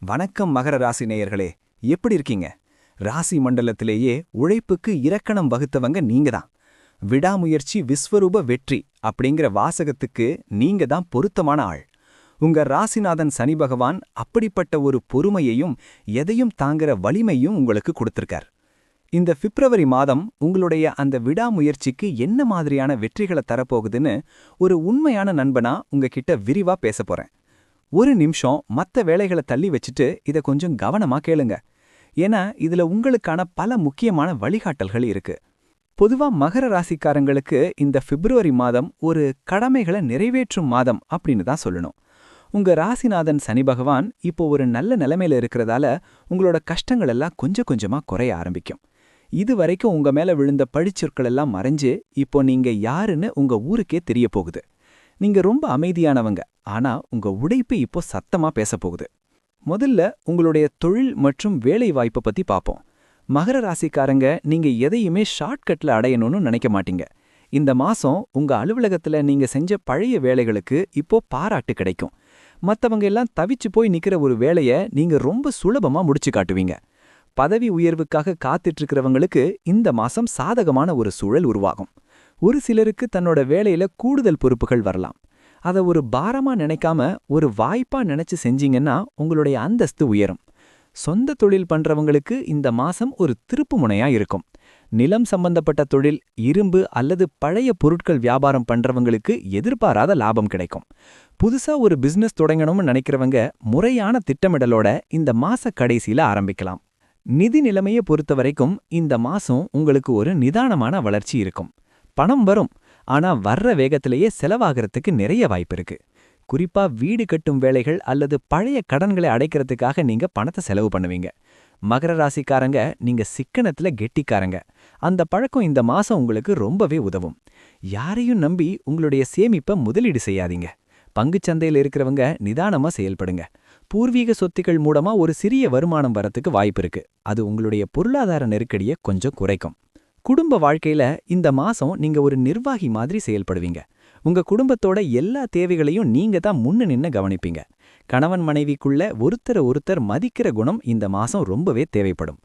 வணக்கம் மகர ராசி நேயர்களே, எப்படி இருக்கீங்க? ராசி மண்டலத்திலேயே உழைப்புக்கு இலக்கணம் வகுத்தவங்க நீங்க தான். விடாமுயற்சி விஸ்வரூப வெற்றி அப்படிங்கிற வாசகத்துக்கு நீங்க தான் பொருத்தமான ஆள். உங்க ராசிநாதன் சனி பகவான் அப்படிப்பட்ட ஒரு பொறுமையையும் எதையும் தாங்குற வலிமையும் உங்களுக்கு கொடுத்திருக்கார். இந்த பிப்ரவரி மாதம் உங்களுடைய அந்த விடாமுயற்சிக்கு என்ன மாதிரியான வெற்றிகளை தரப்போகுதுன்னு ஒரு உண்மையான நண்பனா உங்ககிட்ட விரிவா பேசப் போறேன். ஒரு நிமிஷம் மத்த வேலைகளை தள்ளி வச்சுட்டு இதை கொஞ்சம் கவனமா கேளுங்க. ஏன்னா இதுல உங்களுக்கான பல முக்கியமான வழிகாட்டல்கள் இருக்கு. பொதுவா மகர ராசிக்காரங்களுக்கு இந்த பிப்ரவரி மாதம் ஒரு கடமைகளை நிறைவேற்றும் மாதம் அப்படின்னு தான் சொல்லணும். உங்க ராசிநாதன் சனி பகவான் இப்போ ஒரு நல்ல நிலைமையில இருக்கிறதால உங்களோட கஷ்டங்கள் எல்லாம் கொஞ்சம் கொஞ்சமா குறைய ஆரம்பிக்கும். இது வரைக்கும் உங்க மேல விழுந்த பழிச்சொற்கள் எல்லாம் மறைஞ்சு இப்போ நீங்க யாருன்னு உங்க ஊருக்கே தெரிய போகுது. நீங்க ரொம்ப அமைதியானவங்க, ஆனா உங்க உழைப்பு இப்போ சத்தமா பேசப்போகுது. முதல்ல உங்களுடைய தொழில் மற்றும் வேலை வாய்ப்பை பத்தி பாப்போம். மகர ராசிக்காரங்க நீங்க எதையுமே ஷார்ட்கட்ல அடையணும்னு நினைக்க மாட்டீங்க. இந்த மாசம் உங்க அலுவலகத்துல நீங்க செஞ்ச பழைய வேலைகளுக்கு இப்போ பாராட்டு கிடைக்கும். மத்தவங்க எல்லாம் தவிச்சு போய் நிக்கிற ஒரு வேலைய நீங்க ரொம்ப சுலபமா முடிச்சு காட்டுவீங்க. பதவி உயர்வுக்காக காத்துட்டு இருக்கிறவங்களுக்கு இந்த மாசம் சாதகமான ஒரு சூழல் உருவாகும். ஒரு சிலருக்கு தன்னோட வேலையில கூடுதல் பொறுப்புகள் வரலாம். அதை ஒரு பாரமா நினைக்காம ஒரு வாய்ப்பா நினைச்சு செஞ்சீங்கன்னா உங்களுடைய அந்தஸ்து உயரும். சொந்த தொழில் பண்றவங்களுக்கு இந்த மாசம் ஒரு திருப்பு முனையா இருக்கும். நிலம் சம்பந்தப்பட்ட தொழில், இரும்பு அல்லது பழைய பொருட்கள் வியாபாரம் பண்றவங்களுக்கு எதிர்பாராத லாபம் கிடைக்கும். புதுசா ஒரு பிசினஸ் தொடங்கணும்னு நினைக்கிறவங்க முறையான திட்டமிடலோட இந்த மாச கடைசியில ஆரம்பிக்கலாம். நிதி நிலைமையை பொறுத்த வரைக்கும் இந்த மாசம் உங்களுக்கு ஒரு நிதானமான வளர்ச்சி இருக்கும். பணம் வரும், ஆனா வர்ற வேகத்திலேயே செலவாகிறதுக்கு நிறைய வாய்ப்பு இருக்கு. குறிப்பா வீடு கட்டும் வேலைகள் அல்லது பழைய கடன்களை அடைக்கிறதுக்காக நீங்க பணத்தை செலவு பண்ணுவீங்க. மகர ராசிக்காரங்க நீங்க சிக்கனத்துல கெட்டிக்காரங்க. அந்த பழக்கம் இந்த மாசம் உங்களுக்கு ரொம்பவே உதவும். யாரையும் நம்பி உங்களுடைய சேமிப்பை முதலீடு செய்யாதீங்க. பங்குச்சந்தையில் இருக்கிறவங்க நிதானமா செயல்படுங்க. பூர்வீக சொத்துக்கள் மூலமா ஒரு சிறிய வருமானம் வரத்துக்கு வாய்ப்பு இருக்கு. அது உங்களுடைய பொருளாதார நெருக்கடியை கொஞ்சம் குறைக்கும். குடும்ப வாழ்க்கையில இந்த மாசம் நீங்க ஒரு நிர்வாகி மாதிரி செயல்படுவீங்க. உங்க குடும்பத்தோட எல்லா தேவைகளையும் நீங்க தான் முன்ன நின்னு கவனிப்பீங்க. கணவன் மனைவிக்குள்ள ஒருத்தர் மதிக்கிற குணம் இந்த மாசம் ரொம்பவே தேவைப்படும்.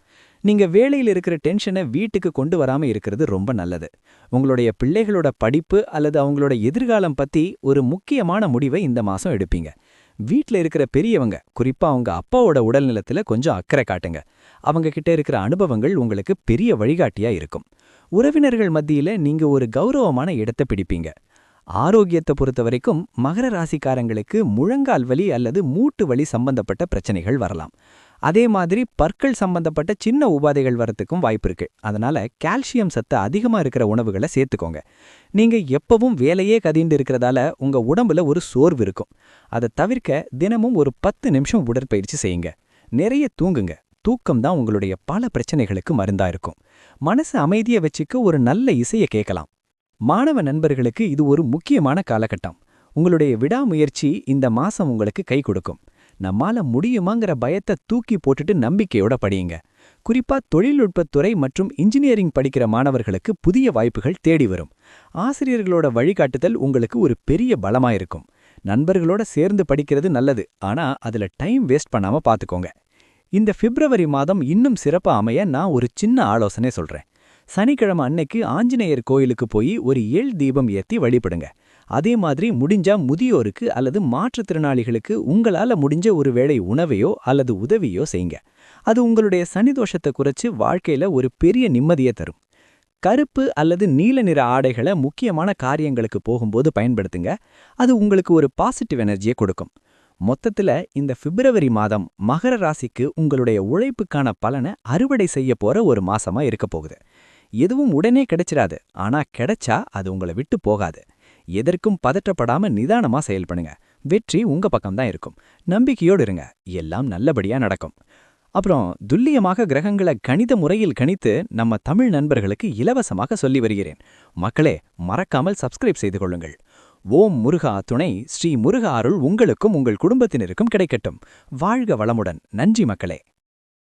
நீங்க வேலையில் இருக்கிற டென்ஷனை வீட்டுக்கு கொண்டு வராம இருக்கிறது ரொம்ப நல்லது. உங்களுடைய பிள்ளைகளோட படிப்பு அல்லது அவங்களோட எதிர்காலம் பத்தி ஒரு முக்கியமான முடிவை இந்த மாசம் எடுப்பீங்க. வீட்ல இருக்கிற பெரியவங்க, குறிப்பா அவங்க அப்பாவோட உடல்நலத்துல கொஞ்சம் அக்கறை காட்டுங்க. அவங்க கிட்ட இருக்கிற அனுபவங்கள் உங்களுக்கு பெரிய வழிகாட்டியா இருக்கும். உறவினர்கள் மத்தியில நீங்க ஒரு கௌரவமான இடத்தை பிடிப்பீங்க. ஆரோக்கியத்தை பொறுத்த வரைக்கும் மகர ராசிக்காரங்களுக்கு முழங்கால் வலி அல்லது மூட்டு வலி சம்பந்தப்பட்ட பிரச்சனைகள் வரலாம். அதே மாதிரி பற்கள் சம்பந்தப்பட்ட சின்ன உபாதைகள் வரத்துக்கும் வாய்ப்பு இருக்கு. அதனால கால்சியம் சத்து அதிகமா இருக்கிற உணவுகளை சேர்த்துக்கோங்க. நீங்க எப்பவும் வேலையே கதிண்டு இருக்கிறதால உங்க உடம்புல ஒரு சோர்வு இருக்கும். அதை தவிர்க்க தினமும் ஒரு 10 நிமிஷம் உடற்பயிற்சி செய்யுங்க. நிறைய தூங்குங்க. தூக்கம் தான் உங்களுடைய பல பிரச்சனைகளுக்கு மருந்தா இருக்கும். மனசு அமைதியை வச்சுக்க ஒரு நல்ல இசையை கேட்கலாம். மாணவ நண்பர்களுக்கு இது ஒரு முக்கியமான காலகட்டம். உங்களுடைய விடாமுயற்சி இந்த மாசம் உங்களுக்கு கை கொடுக்கும். நம்மால முடியுமாங்கிற பயத்தை தூக்கி போட்டுட்டு நம்பிக்கையோட படியுங்க. குறிப்பா தொழில்நுட்பத்துறை மற்றும் இன்ஜினியரிங் படிக்கிற மாணவர்களுக்கு புதிய வாய்ப்புகள் தேடி வரும். ஆசிரியர்களோட வழிகாட்டுதல் உங்களுக்கு ஒரு பெரிய பலமாயிருக்கும். நண்பர்களோட சேர்ந்து படிக்கிறது நல்லது, ஆனா அதுல டைம் வேஸ்ட் பண்ணாம பாத்துக்கோங்க. இந்த பிப்ரவரி மாதம் இன்னும் சிறப்பா அமைய நான் ஒரு சின்ன ஆலோசனை சொல்றேன். சனிக்கிழமை அன்னைக்கு ஆஞ்சநேயர் கோயிலுக்கு போய் ஒரு எள் தீபம் ஏத்தி வழிபடுங்க. அதே மாதிரி முடிஞ்சா முதியோருக்கு அல்லது மாற்றுத்திறனாளிகளுக்கு உங்களால முடிஞ்ச ஒரு வேளை உணவையோ அல்லது உதவியோ செய்யுங்க. அது உங்களுடைய சனிதோஷத்தை குறைச்சு வாழ்க்கையில ஒரு பெரிய நிம்மதியை தரும். கருப்பு அல்லது நீல நிற ஆடைகளை முக்கியமான காரியங்களுக்கு போகும்போது பயன்படுத்துங்க. அது உங்களுக்கு ஒரு பாசிட்டிவ் எனர்ஜியை கொடுக்கும். மொத்தத்துல இந்த பிப்ரவரி மாதம் மகர ராசிக்கு உங்களுடைய உழைப்புக்கான பலனை அறுவடை செய்ய போற ஒரு மாசமா இருக்க போகுது. எதுவும் உடனே கிடைச்சிடாது, ஆனா கிடைச்சா அது உங்களை விட்டு போகாது. எதற்கும் பதற்றப்படாம நிதானமா செயல்படுங்க. வெற்றி உங்க பக்கம்தான் இருக்கும். நம்பிக்கையோடு இருங்க, எல்லாம் நல்லபடியா நடக்கும். அப்புறம் துல்லியமாக கிரகங்களை கணித முறையில் கணித்து நம்ம தமிழ் நண்பர்களுக்கு இலவசமாக சொல்லி வருகிறேன். மக்களே, மறக்காமல் சப்ஸ்கிரைப் செய்து கொள்ளுங்கள். ஓம் முருகா துணை. ஸ்ரீ முருகா அருள் உங்களுக்கும் உங்கள் குடும்பத்தினருக்கும் கிடைக்கட்டும். வாழ்க வளமுடன். நன்றி மக்களே.